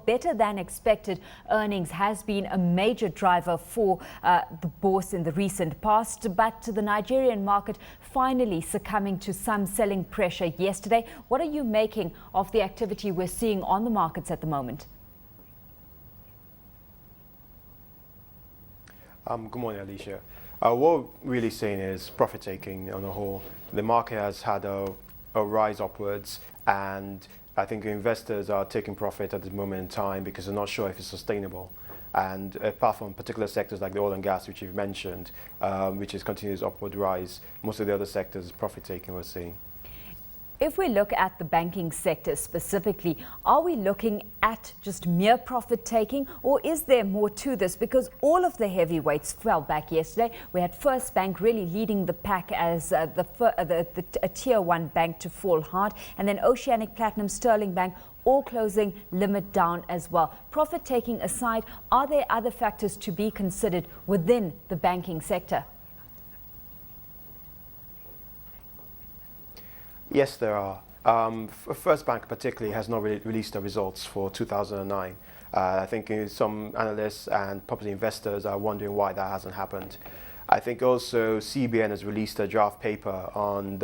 better than expected earnings has been a major driver for the bourse in the recent past, but the Nigerian market finally succumbing to some selling pressure yesterday. What are you making of the activity we're seeing on the markets at the moment? Good morning, Alishia. What we're really seeing is profit taking on the whole. The market has had a rise upwards, and I think investors are taking profit at this moment in time because they're not sure if it's sustainable. And apart from particular sectors like the oil and gas, which you've mentioned, which is continuous upward rise, most of the other sectors, profit taking we're seeing. If we look at the banking sector specifically, are we looking at just mere profit taking, or is there more to this? Because all of the heavyweights fell back yesterday. We had First Bank really leading the pack as a tier one bank to fall hard, and then Oceanic, Platinum, Sterling Bank all closing limit down as well. Profit taking aside, are there other factors to be considered within the banking sector? Yes, there are. First Bank particularly has not really released the results for 2009. I think some analysts and property investors are wondering why that hasn't happened. I think also CBN has released a draft paper on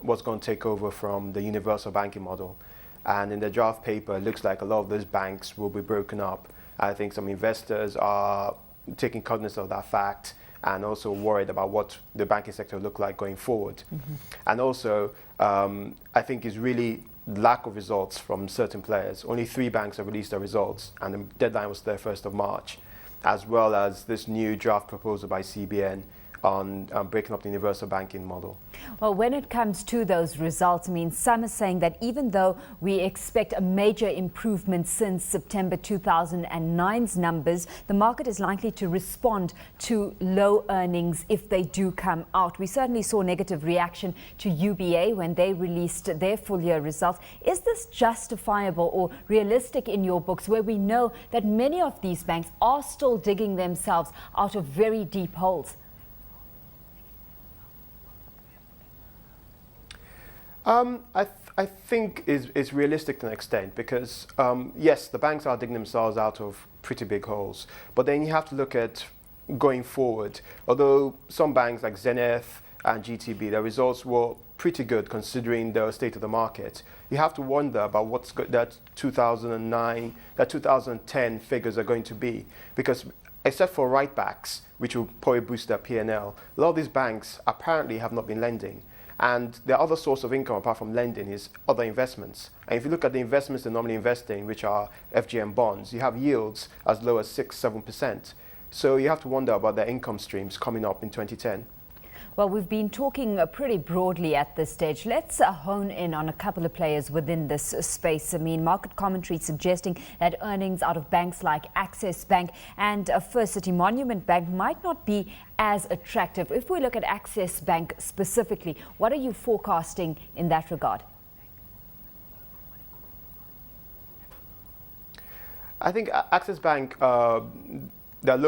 what's going to take over from the universal banking model. And in the draft paper, it looks like a lot of those banks will be broken up. I think some investors are taking cognizance of that fact and also worried about what the banking sector will look like going forward. Mm-hmm. And also, I think it's really lack of results from certain players. Only 3 banks have released their results, and the deadline was the 1st of March, as well as this new draft proposal by CBN on breaking up the universal banking model. Well, when it comes to those results, I mean, some are saying that even though we expect a major improvement since September 2009's numbers, the market is likely to respond to low earnings if they do come out. We certainly saw negative reaction to UBA when they released their full year results. Is this justifiable or realistic in your books, where we know that many of these banks are still digging themselves out of very deep holes? I think it's realistic to an extent because, yes, the banks are digging themselves out of pretty big holes. But then you have to look at going forward. Although some banks like Zenith and GTB, their results were pretty good considering the state of the market. You have to wonder about what's that 2009, that 2010 figures are going to be. Because except for write-backs, which will probably boost their P&L, a lot of these banks apparently have not been lending. And the other source of income apart from lending is other investments. And if you look at the investments they normally invest in, which are FGM bonds, you have yields as low as 6-7%. So you have to wonder about their income streams coming up in 2010. Well, we've been talking pretty broadly at this stage. Let's hone in on a couple of players within this space. I mean, market commentary suggesting that earnings out of banks like Access Bank and First City Monument Bank might not be as attractive. If we look at Access Bank specifically, what are you forecasting in that regard? I think Access Bank, their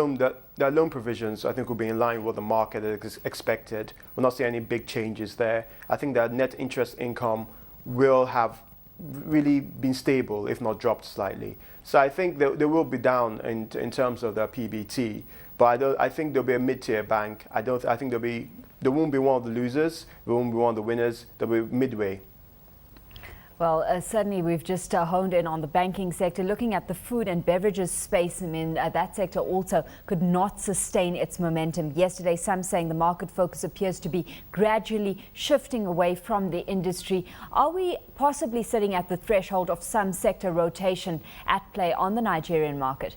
loan provisions, I think, will be in line with what the market is expected. We'll not see any big changes there. I think that net interest income will have really been stable, if not dropped slightly. So I think they will be down in terms of their PBT. But I think they'll be a mid-tier bank. I think they won't be one of the losers. They won't be one of the winners. They'll be midway. Well, certainly we've just honed in on the banking sector. Looking at the food and beverages space, I mean, that sector also could not sustain its momentum. Yesterday, some saying the market focus appears to be gradually shifting away from the industry. Are we possibly sitting at the threshold of some sector rotation at play on the Nigerian market?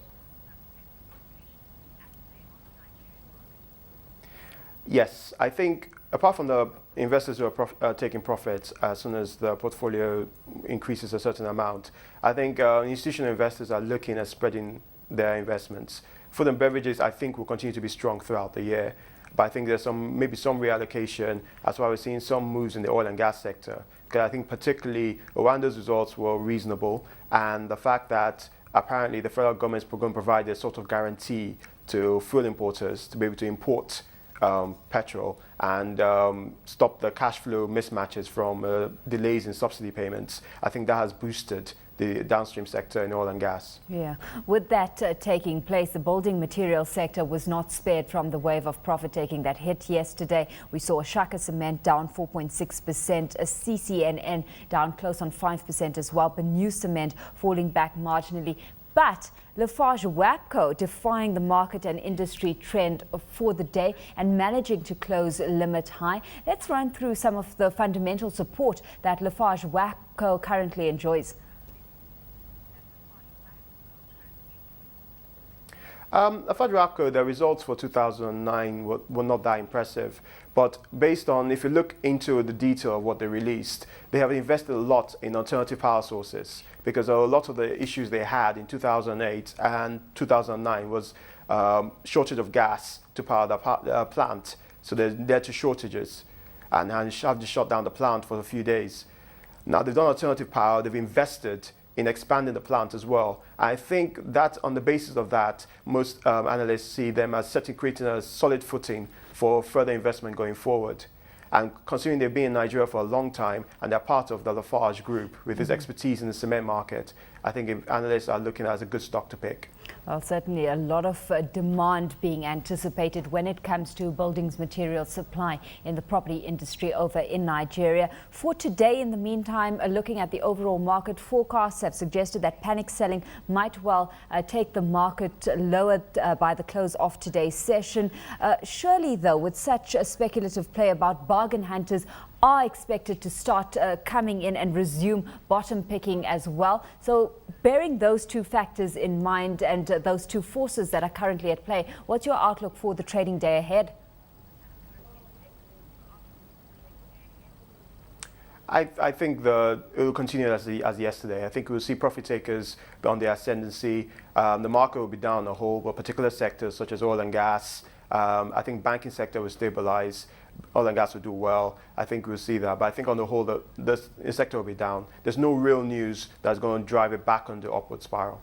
Yes, I think apart from the investors who are taking profits as soon as the portfolio increases a certain amount, I think institutional investors are looking at spreading their investments. Food and beverages, I think, will continue to be strong throughout the year. But I think there's maybe some reallocation. That's why we're seeing some moves in the oil and gas sector. Because I think particularly Rwanda's results were reasonable, and the fact that apparently the federal government is going to provide a sort of guarantee to fuel importers to be able to import petrol and stop the cash flow mismatches from delays in subsidy payments. I think that has boosted the downstream sector in oil and gas. Yeah, with that taking place, the building materials sector was not spared from the wave of profit taking that hit yesterday. We saw Shaka Cement down 4.6%, a CCNN down close on 5% as well, but New Cement falling back marginally. But Lafarge WAPCO defying the market and industry trend for the day and managing to close limit high. Let's run through some of the fundamental support that Lafarge WAPCO currently enjoys. Lafarge WAPCO, the results for 2009 were not that impressive, but based on, if you look into the detail of what they released, they have invested a lot in alternative power sources, because a lot of the issues they had in 2008 and 2009 was shortage of gas to power the plant, so there led to shortages and have to shut down the plant for a few days. Now they've done alternative power, they've invested in expanding the plant as well. I think that on the basis of that, most analysts see them as creating a solid footing for further investment going forward. And considering they've been in Nigeria for a long time and they're part of the Lafarge group with its expertise in the cement market, I think analysts are looking at it as a good stock to pick. Well, certainly a lot of demand being anticipated when it comes to buildings material supply in the property industry over in Nigeria. For today, in the meantime, looking at the overall market, forecasts have suggested that panic selling might well take the market lower by the close of today's session. Surely, though, with such a speculative play about bargain hunters are expected to start coming in and resume bottom picking as well. So bearing those two factors in mind and those two forces that are currently at play, what's your outlook for the trading day ahead? I think it will continue as yesterday. I think we'll see profit takers on the ascendancy. The market will be down on a whole, but particular sectors such as oil and gas. I think banking sector will stabilize. Oil and gas will do well. I think we'll see that. But I think on the whole, the sector will be down. There's no real news that's going to drive it back on the upward spiral.